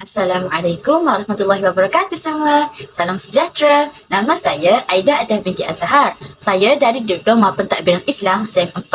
Assalamualaikum warahmatullahi wabarakatuh semua. Salam sejahtera. Nama saya Aida Adah binti Azhar. Saya dari Diploma Pentadbiran Islam SEM 4.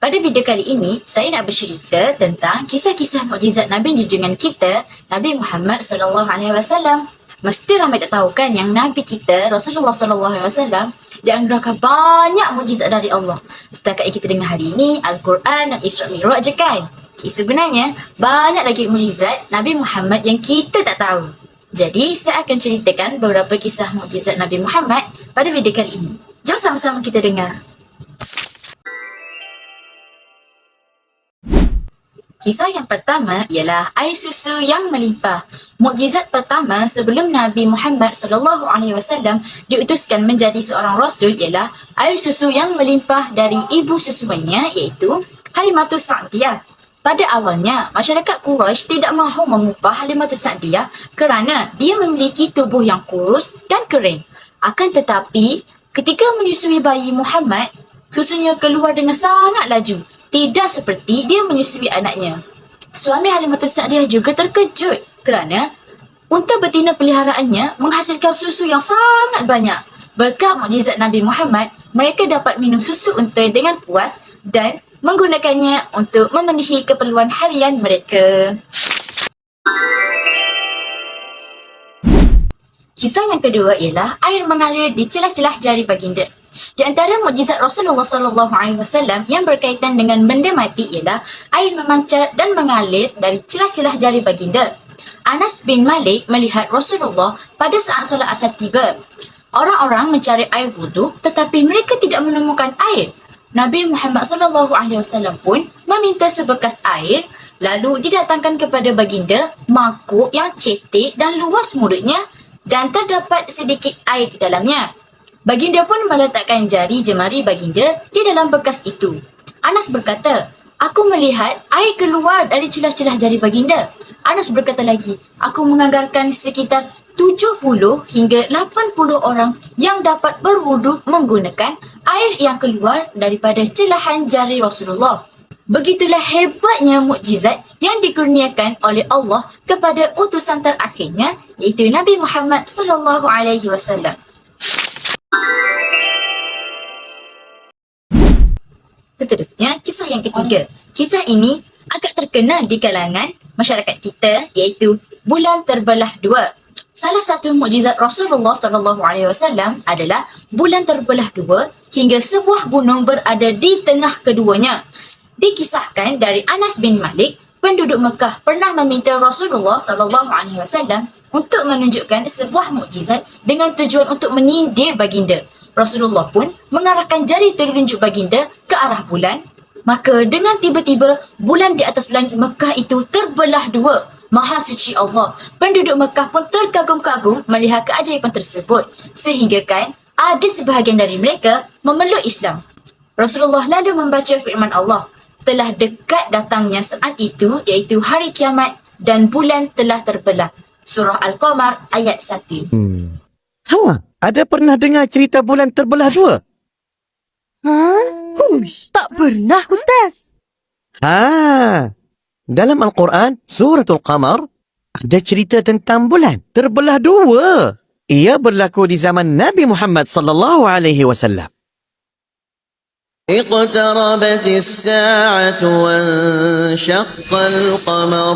Pada video kali ini, saya nak bercerita tentang kisah-kisah mukjizat Nabi junjungan kita, Nabi Muhammad sallallahu alaihi wasallam. Mesti ramai tak tahu kan yang Nabi kita, Rasulullah sallallahu alaihi wasallam, dianugerahkan banyak mukjizat dari Allah. Setakat yang kita dengar hari ini, Al-Quran dan Isra Mi'raj je kan? Sebenarnya, banyak lagi mukjizat Nabi Muhammad yang kita tak tahu. Jadi, saya akan ceritakan beberapa kisah mukjizat Nabi Muhammad pada video kali ini. Jom sama-sama kita dengar. Kisah yang pertama ialah air susu yang melimpah. Mukjizat pertama sebelum Nabi Muhammad SAW diutuskan menjadi seorang rasul ialah air susu yang melimpah dari ibu susuannya iaitu Halimatus Sa'diyah. Pada awalnya, masyarakat Quraisy tidak mahu mengupah Halimatus Sa'diyah kerana dia memiliki tubuh yang kurus dan kering. Akan tetapi, ketika menyusui bayi Muhammad, susunya keluar dengan sangat laju. Tidak seperti dia menyusui anaknya. Suami Halimatus Sa'diyah juga terkejut kerana unta betina peliharaannya menghasilkan susu yang sangat banyak. Berkat mukjizat Nabi Muhammad, mereka dapat minum susu unta dengan puas dan menggunakannya untuk memenuhi keperluan harian mereka. Kisah yang kedua ialah air mengalir di celah-celah jari baginda. Di antara mukjizat Rasulullah SAW yang berkaitan dengan benda mati ialah air memancar dan mengalir dari celah-celah jari baginda. Anas bin Malik melihat Rasulullah pada saat solat asar tiba. Orang-orang mencari air wuduk tetapi mereka tidak menemukan air. Nabi Muhammad SAW pun meminta sebekas air, lalu didatangkan kepada baginda mangkuk yang cetek dan luas mulutnya dan terdapat sedikit air di dalamnya. Baginda pun meletakkan jari jemari baginda di dalam bekas itu. Anas berkata, "Aku melihat air keluar dari celah-celah jari baginda." Anas berkata lagi, "Aku menganggarkan sekitar 70 hingga 80 orang yang dapat berwuduk menggunakan air yang keluar daripada celahan jari Rasulullah." Begitulah hebatnya mukjizat yang dikurniakan oleh Allah kepada utusan terakhirnya iaitu Nabi Muhammad sallallahu alaihi wasallam. Seterusnya, kisah yang ketiga. Kisah ini agak terkenal di kalangan masyarakat kita iaitu bulan terbelah dua. Salah satu mukjizat Rasulullah SAW adalah bulan terbelah dua hingga sebuah gunung berada di tengah keduanya. Dikisahkan dari Anas bin Malik, penduduk Mekah pernah meminta Rasulullah SAW untuk menunjukkan sebuah mukjizat dengan tujuan untuk menyindir baginda. Rasulullah pun mengarahkan jari telunjuk baginda ke arah bulan. Maka dengan tiba-tiba, bulan di atas langit Mekah itu terbelah dua. Maha suci Allah. Penduduk Mekah pun terkagum-kagum melihat keajaiban tersebut. Sehingga kan, ada sebahagian dari mereka memeluk Islam. Rasulullah lalu membaca firman Allah. Telah dekat datangnya saat itu, iaitu hari kiamat dan bulan telah terbelah. Surah Al-Qamar ayat 1. Ada pernah dengar cerita bulan terbelah dua? Tak pernah, Ustaz. Dalam Al-Quran, Suratul Qamar, ada cerita tentang bulan terbelah dua. Ia berlaku di zaman Nabi Muhammad sallallahu alaihi wasallam. اقتربت الساعة وانشق القمر.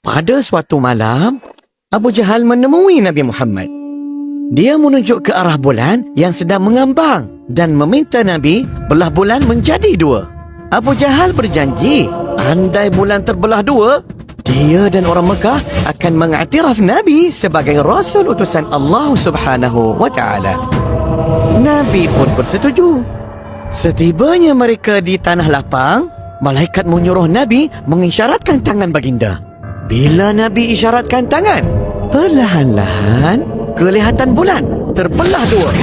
Pada suatu malam, Abu Jahal menemui Nabi Muhammad. Dia menunjuk ke arah bulan yang sedang mengambang dan meminta Nabi belah bulan menjadi dua. Abu Jahal berjanji, andai bulan terbelah dua, dia dan orang Mekah akan mengiktiraf Nabi sebagai Rasul utusan Allah Subhanahu wa Ta'ala. Nabi pun bersetuju. Setibanya mereka di tanah lapang, malaikat menyuruh Nabi mengisyaratkan tangan baginda. Bila Nabi isyaratkan tangan, perlahan-lahan kelihatan bulan terbelah dua.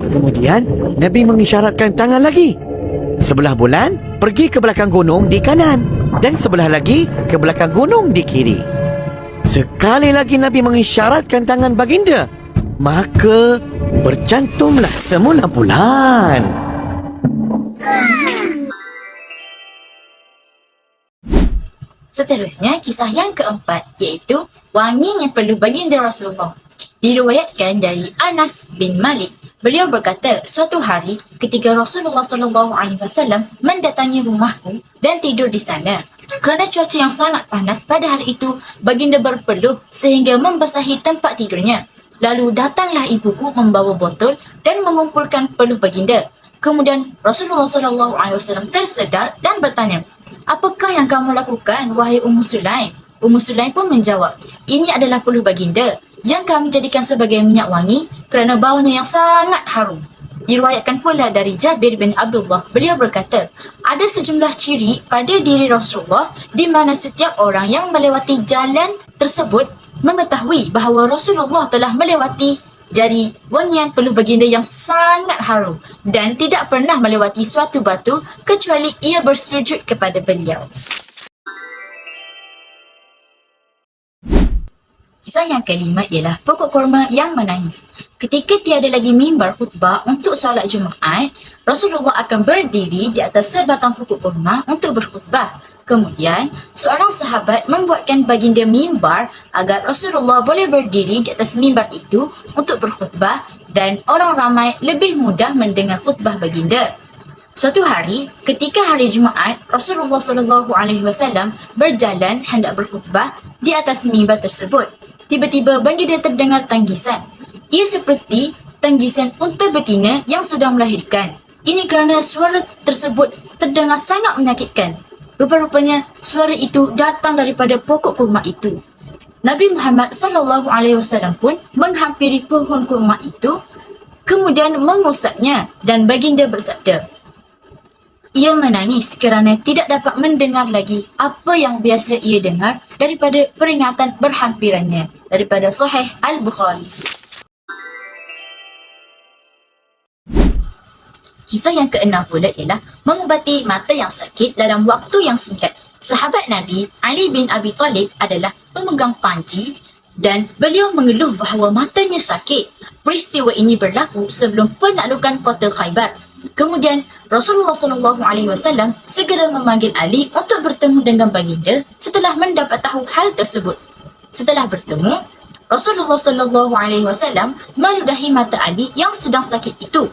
Kemudian Nabi mengisyaratkan tangan lagi. Sebelah bulan pergi ke belakang gunung di kanan dan sebelah lagi ke belakang gunung di kiri. Sekali lagi Nabi mengisyaratkan tangan baginda, maka bercantumlah semula bulan. Seterusnya, kisah yang keempat iaitu wanginya peluh baginda Rasulullah. Diriwayatkan dari Anas bin Malik, beliau berkata, suatu hari ketika Rasulullah SAW mendatangi rumahku dan tidur di sana. Kerana cuaca yang sangat panas pada hari itu, baginda berpeluh sehingga membasahi tempat tidurnya. Lalu datanglah ibuku membawa botol dan mengumpulkan peluh baginda. Kemudian Rasulullah SAW tersedar dan bertanya, "Apakah yang kamu lakukan, wahai Ummu Sulaim?" Ummu Sulaim pun menjawab, "Ini adalah peluh baginda yang kami jadikan sebagai minyak wangi kerana baunya yang sangat harum." Diriwayatkan pula dari Jabir bin Abdullah, beliau berkata, ada sejumlah ciri pada diri Rasulullah di mana setiap orang yang melewati jalan tersebut mengetahui bahawa Rasulullah telah melewati dari wangian peluh baginda yang sangat harum dan tidak pernah melewati suatu batu kecuali ia bersujud kepada beliau. Kisah yang kelima ialah pokok kurma yang menangis. Ketika tiada lagi mimbar khutbah untuk solat Jumaat, Rasulullah akan berdiri di atas sebatang pokok kurma untuk berkhutbah. Kemudian, seorang sahabat membuatkan baginda mimbar agar Rasulullah boleh berdiri di atas mimbar itu untuk berkhutbah dan orang ramai lebih mudah mendengar khutbah baginda. Suatu hari, ketika hari Jumaat, Rasulullah SAW berjalan hendak berkhutbah di atas mimbar tersebut. Tiba-tiba baginda terdengar tanggisan. Ia seperti tanggisan unta betina yang sedang melahirkan. Ini kerana suara tersebut terdengar sangat menyakitkan. Rupa-rupanya suara itu datang daripada pokok kurma itu. Nabi Muhammad SAW pun menghampiri pohon kurma itu, kemudian mengusapnya dan baginda bersabda, ia menangis kerana tidak dapat mendengar lagi apa yang biasa ia dengar daripada peringatan berhampirannya. Daripada Sahih Al-Bukhari. Kisah yang keenam pula ialah mengubati mata yang sakit dalam waktu yang singkat. Sahabat Nabi Ali bin Abi Talib adalah pemegang panji dan beliau mengeluh bahawa matanya sakit. Peristiwa ini berlaku sebelum penaklukan kota Khaybar. Kemudian Rasulullah SAW segera memanggil Ali untuk bertemu dengan baginda setelah mendapat tahu hal tersebut. Setelah bertemu, Rasulullah SAW meludahi mata Ali yang sedang sakit itu.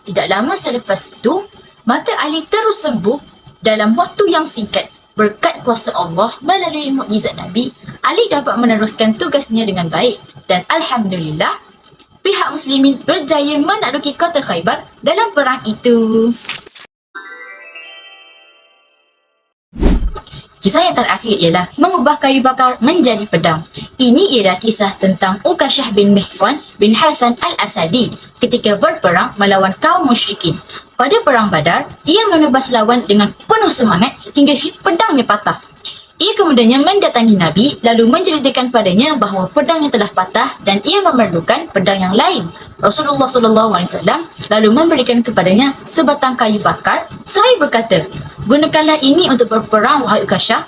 Tidak lama selepas itu, mata Ali terus sembuh dalam waktu yang singkat. Berkat kuasa Allah melalui mukjizat Nabi, Ali dapat meneruskan tugasnya dengan baik. Dan Alhamdulillah, pihak muslimin berjaya menakluki kota Khaybar dalam perang itu. Kisah yang terakhir ialah mengubah kayu bakar menjadi pedang. Ini ialah kisah tentang Uqashah bin Mihsan bin Hasan al-Asadi ketika berperang melawan kaum musyrikin. Pada perang Badar, ia menebas lawan dengan penuh semangat hingga pedangnya patah. Ia kemudiannya mendatangi Nabi lalu menceritakan padanya bahawa pedangnya telah patah dan ia memerlukan pedang yang lain. Rasulullah SAW lalu memberikan kepadanya sebatang kayu bakar seraya berkata, "Gunakanlah ini untuk berperang, wahai Uqashah."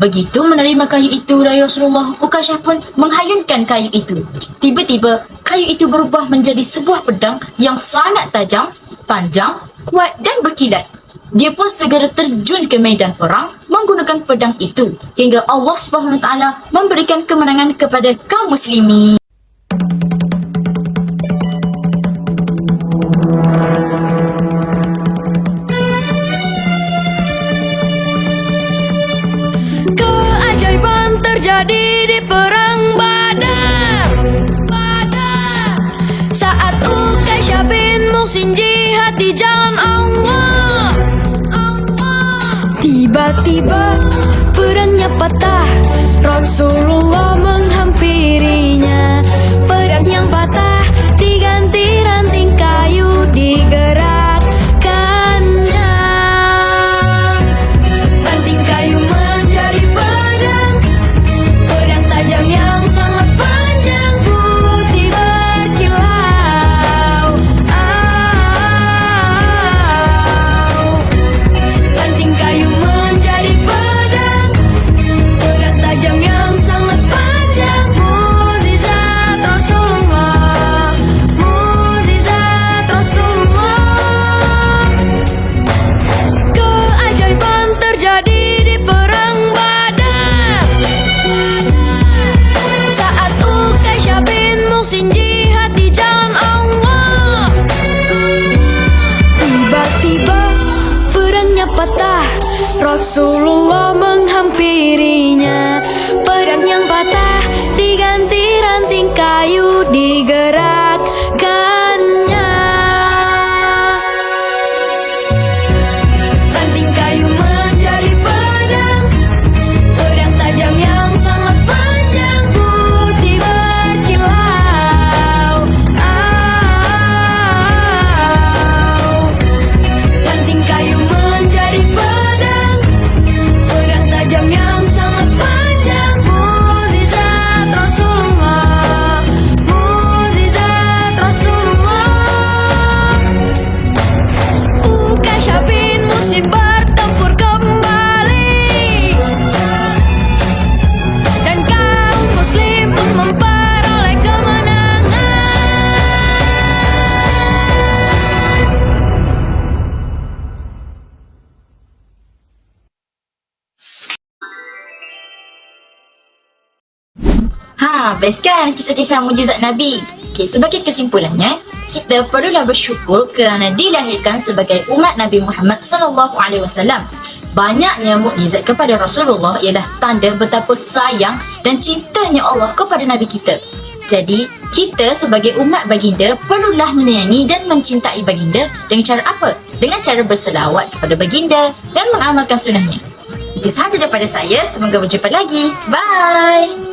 Begitu menerima kayu itu dari Rasulullah, Uqashah pun menghayunkan kayu itu. Tiba-tiba, kayu itu berubah menjadi sebuah pedang yang sangat tajam, panjang, kuat dan berkilat. Dia pun segera terjun ke medan perang menggunakan pedang itu hingga Allah SWT memberikan kemenangan kepada kaum muslimin. Keajaiban terjadi di perang Badar. Saat Uqashah bin Muhsin jihad di jalan Allah, tiba-tiba pedangnya patah. Rasulullah menghampirinya. Pedang yang patah diganti ranting kayu digerakkannya. Ranting kayu menjadi pedang. Pedang tajam yang sangat panjang putih berkilau. Best kan kisah-kisah mujizat Nabi. Okay, sebagai kesimpulannya, kita perlulah bersyukur kerana dilahirkan sebagai umat Nabi Muhammad sallallahu alaihi wasallam. Banyaknya mukjizat kepada Rasulullah ialah tanda betapa sayang dan cintanya Allah kepada Nabi kita. Jadi, kita sebagai umat baginda perlulah menyayangi dan mencintai baginda dengan cara apa? Dengan cara berselawat kepada baginda dan mengamalkan sunnahnya. Itu sahaja daripada saya. Semoga berjumpa lagi. Bye!